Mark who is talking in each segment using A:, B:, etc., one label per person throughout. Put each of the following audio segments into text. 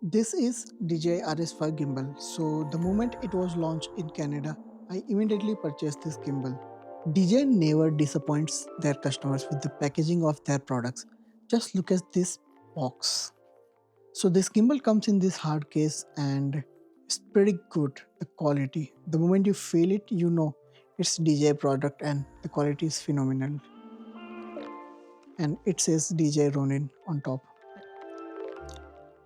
A: This is DJI RS5 gimbal. So the moment it was launched in Canada, I immediately purchased this gimbal. DJI never disappoints their customers with the packaging of their products. Just look at this box. So this gimbal comes in this hard case and it's pretty good, the quality. The moment you feel it, you know it's DJI product and the quality is phenomenal. And it says DJI Ronin on top.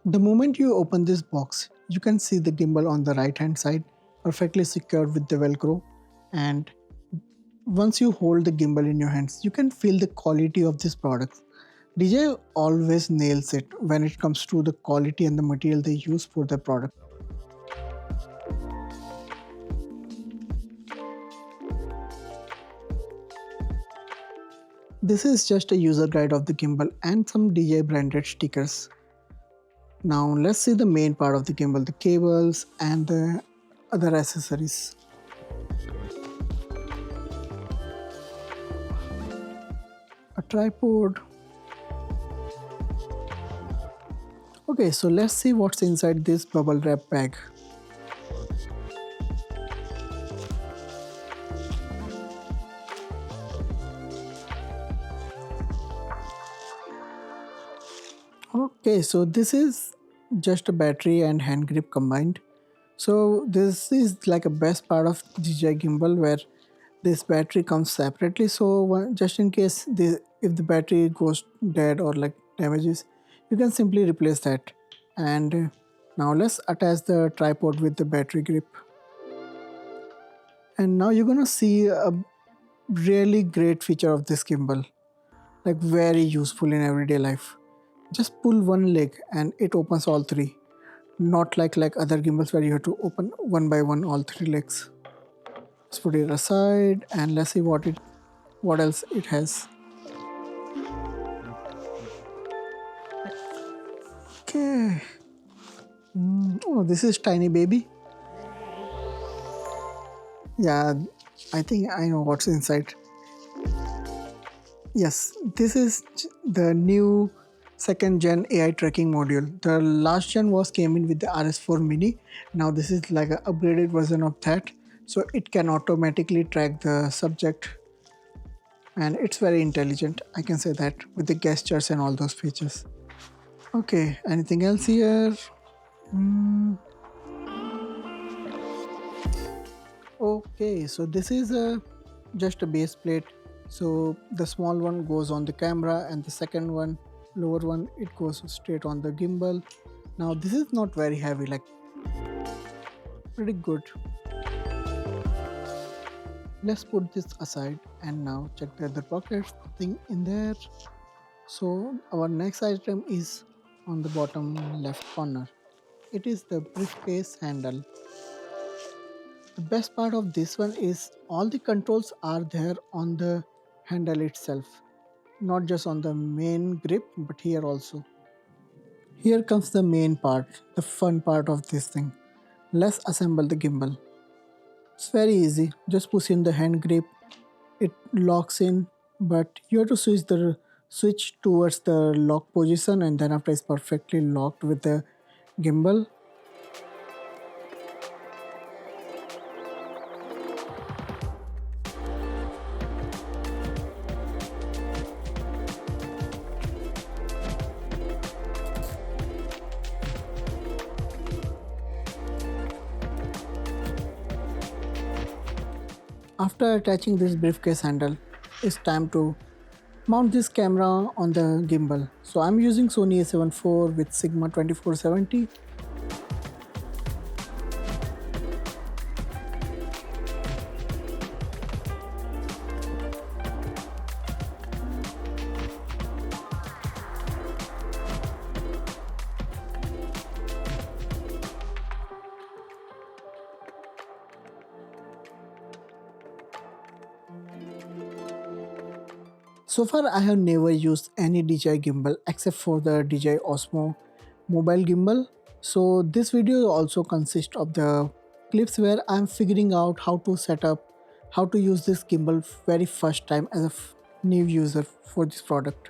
A: The moment you open this box, you can see the gimbal on the right hand side, perfectly secured with the velcro, and once you hold the gimbal in your hands, you can feel the quality of this product. DJI always nails it when it comes to the quality and the material they use for the product. This is just a user guide of the gimbal and some DJI branded stickers. Now let's see the main part of the gimbal, the cables and the other accessories. A tripod. Okay, so let's see what's inside this bubble wrap bag. Okay, so this is just a battery and hand grip combined. So this is like a best part of DJI gimbal where this battery comes separately. So just in case if the battery goes dead or like damages, you can simply replace that. And now let's attach the tripod with the battery grip. And now you're gonna see a really great feature of this gimbal, like very useful in everyday life. Just pull one leg and it opens all three. Not like other gimbals where you have to open one by one all three legs. Let's put it aside and let's see what else it has. Okay. Oh, this is tiny baby. Yeah, I think I know what's inside. Yes, this is the new second gen AI tracking module. The last gen came in with the RS4 mini. Now this is like an upgraded version of that. So it can automatically track the subject and it's very intelligent. I can say that with the gestures and all those features. Okay, anything else here? Okay, so this is just a base plate. So the small one goes on the camera and the second one, lower one, it goes straight on the gimbal. Now this is not very heavy, like pretty good. Let's put this aside and now check the other pockets, nothing in there. So our next item is on the bottom left corner. It is the briefcase handle. The best part of this one is all the controls are there on the handle itself, not just on the main grip but here also. Here comes the main part, the fun part of this thing. Let's assemble the gimbal. It's very easy, just push in the hand grip, it locks in, but you have to switch towards the lock position and then after it's perfectly locked with the gimbal. After attaching this briefcase handle, it's time to mount this camera on the gimbal. So I'm using Sony a7 IV with Sigma 2470. So far I have never used any DJI gimbal except for the DJI Osmo mobile gimbal. So this video also consists of the clips where I'm figuring out how to set up, how to use this gimbal very first time as a new user for this product.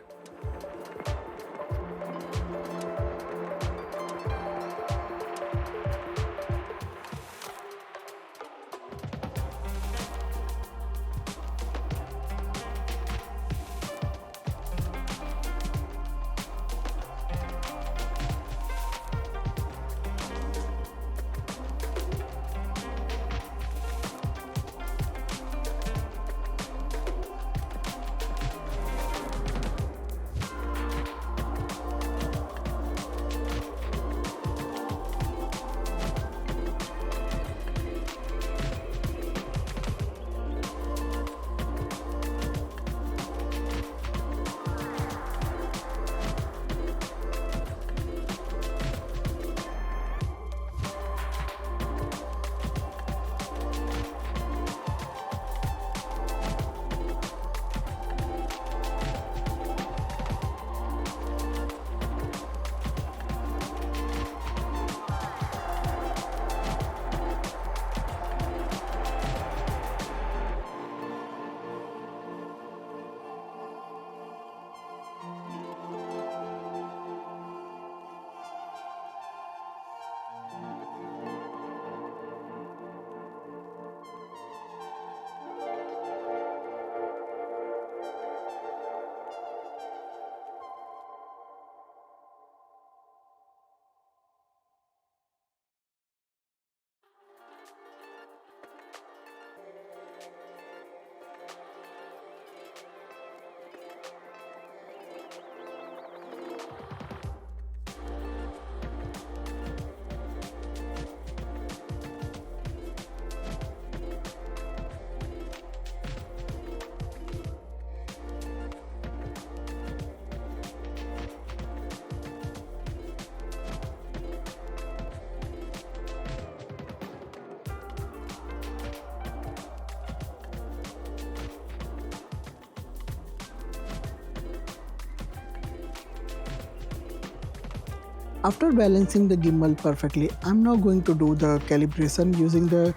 A: After balancing the gimbal perfectly, I'm now going to do the calibration using the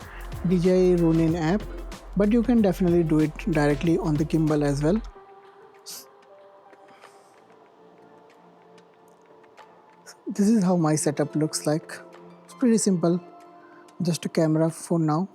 A: DJI Ronin app, but you can definitely do it directly on the gimbal as well. This is how my setup looks like. It's pretty simple, just a camera for now.